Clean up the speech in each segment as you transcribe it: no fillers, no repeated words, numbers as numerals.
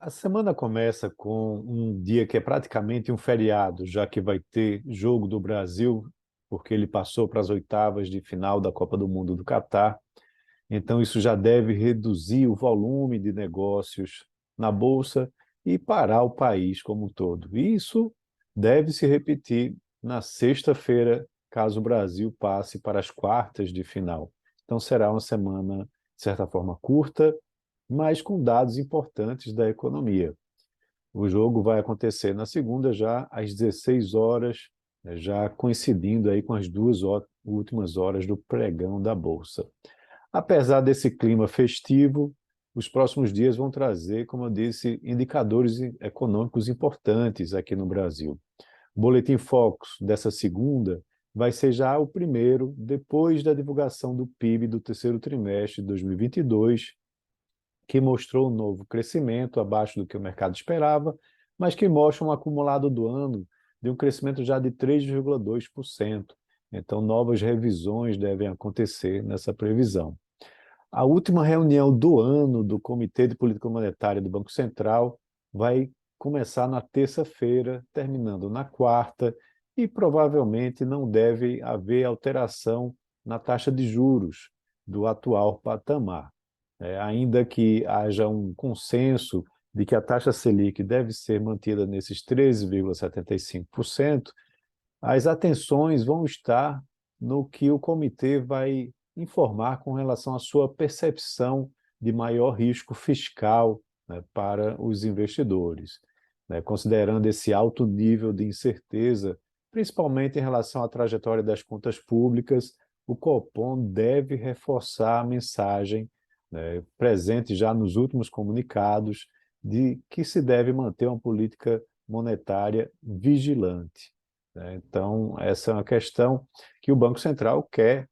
A semana começa com um dia que é praticamente um feriado, já que vai ter jogo do Brasil, porque ele passou para as oitavas de final da Copa do Mundo do Catar. Então, isso já deve reduzir o volume de negócios na Bolsa e parar o país como um todo. E isso deve se repetir na sexta-feira, caso o Brasil passe para as quartas de final. Então, será uma semana, de certa forma, curta, mas com dados importantes da economia. O jogo vai acontecer na segunda, já às 16 horas, já coincidindo aí com as últimas horas do pregão da Bolsa. Apesar desse clima festivo, os próximos dias vão trazer, como eu disse, indicadores econômicos importantes aqui no Brasil. O Boletim Focus dessa segunda vai ser já o primeiro depois da divulgação do PIB do terceiro trimestre de 2022, que mostrou um novo crescimento abaixo do que o mercado esperava, mas que mostra um acumulado do ano de um crescimento já de 3,2%. Então, novas revisões devem acontecer nessa previsão. A última reunião do ano do Comitê de Política Monetária do Banco Central vai começar na terça-feira, terminando na quarta, e provavelmente não deve haver alteração na taxa de juros do atual patamar. Ainda que haja um consenso de que a taxa Selic deve ser mantida nesses 13,75%, as atenções vão estar no que o comitê vai informar com relação à sua percepção de maior risco fiscal, né, para os investidores, né, considerando esse alto nível de incerteza, principalmente em relação à trajetória das contas públicas. O Copom deve reforçar a mensagem, né, presente já nos últimos comunicados, de que se deve manter uma política monetária vigilante, né? Então, essa é uma questão que o Banco Central quer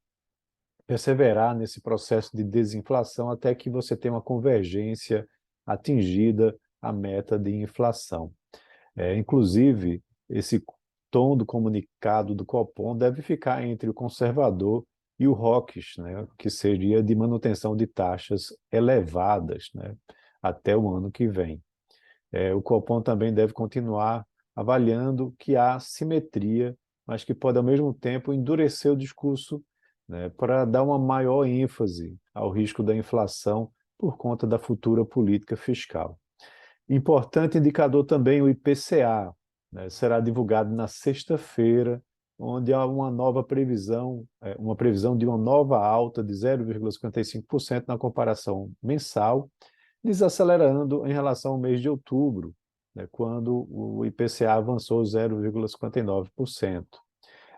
perseverar nesse processo de desinflação até que você tenha uma convergência atingida à meta de inflação. Inclusive, esse tom do comunicado do Copom deve ficar entre o conservador e o hawkish, né, que seria de manutenção de taxas elevadas, né, até o ano que vem. O Copom também deve continuar avaliando que há simetria, mas que pode, ao mesmo tempo, endurecer o discurso, né, para dar uma maior ênfase ao risco da inflação por conta da futura política fiscal. Importante indicador também o IPCA, né, será divulgado na sexta-feira, onde há uma previsão de uma nova alta de 0,55% na comparação mensal, desacelerando em relação ao mês de outubro, né, quando o IPCA avançou 0,59%.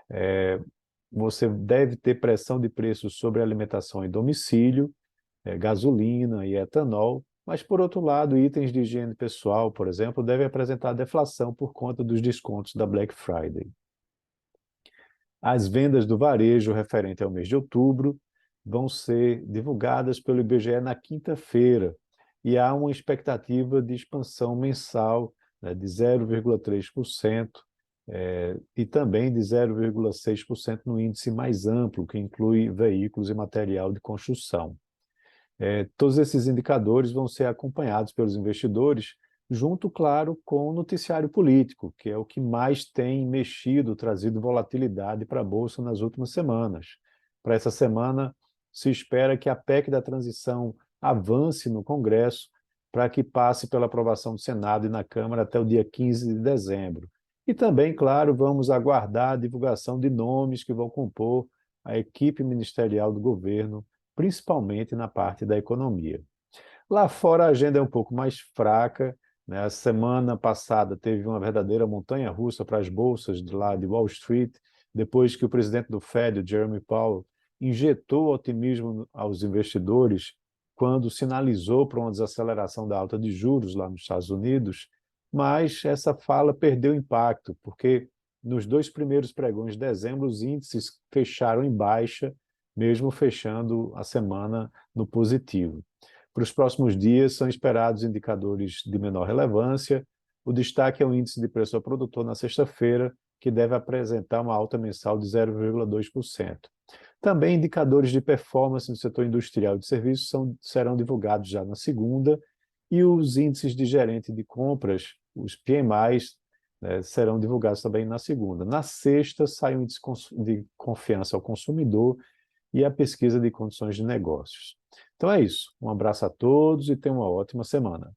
É, Você deve ter pressão de preços sobre alimentação e domicílio, gasolina e etanol, mas, por outro lado, itens de higiene pessoal, por exemplo, devem apresentar deflação por conta dos descontos da Black Friday. As vendas do varejo referente ao mês de outubro vão ser divulgadas pelo IBGE na quinta-feira, e há uma expectativa de expansão mensal, né, de 0,3%, e também de 0,6% no índice mais amplo, que inclui veículos e material de construção. Todos esses indicadores vão ser acompanhados pelos investidores, junto, claro, com o noticiário político, que é o que mais tem mexido, trazido volatilidade para a Bolsa nas últimas semanas. Para essa semana, se espera que a PEC da transição avance no Congresso para que passe pela aprovação do Senado e na Câmara até o dia 15 de dezembro. E também, claro, vamos aguardar a divulgação de nomes que vão compor a equipe ministerial do governo, principalmente na parte da economia. Lá fora a agenda é um pouco mais fraca, né? A semana passada teve uma verdadeira montanha-russa para as bolsas de lá de Wall Street, depois que o presidente do Fed, Jeremy Powell, injetou otimismo aos investidores quando sinalizou para uma desaceleração da alta de juros lá nos Estados Unidos, mas essa fala perdeu impacto, porque nos dois primeiros pregões de dezembro os índices fecharam em baixa, mesmo fechando a semana no positivo. Para os próximos dias, são esperados indicadores de menor relevância. O destaque é o índice de preço ao produtor na sexta-feira, que deve apresentar uma alta mensal de 0,2%. Também indicadores de performance no setor industrial e de serviços serão divulgados já na segunda, E os índices de gerente de compras, os PMIs, né, serão divulgados também na segunda. Na sexta, sai o índice de confiança ao consumidor e a pesquisa de condições de negócios. Então é isso. Um abraço a todos e tenham uma ótima semana.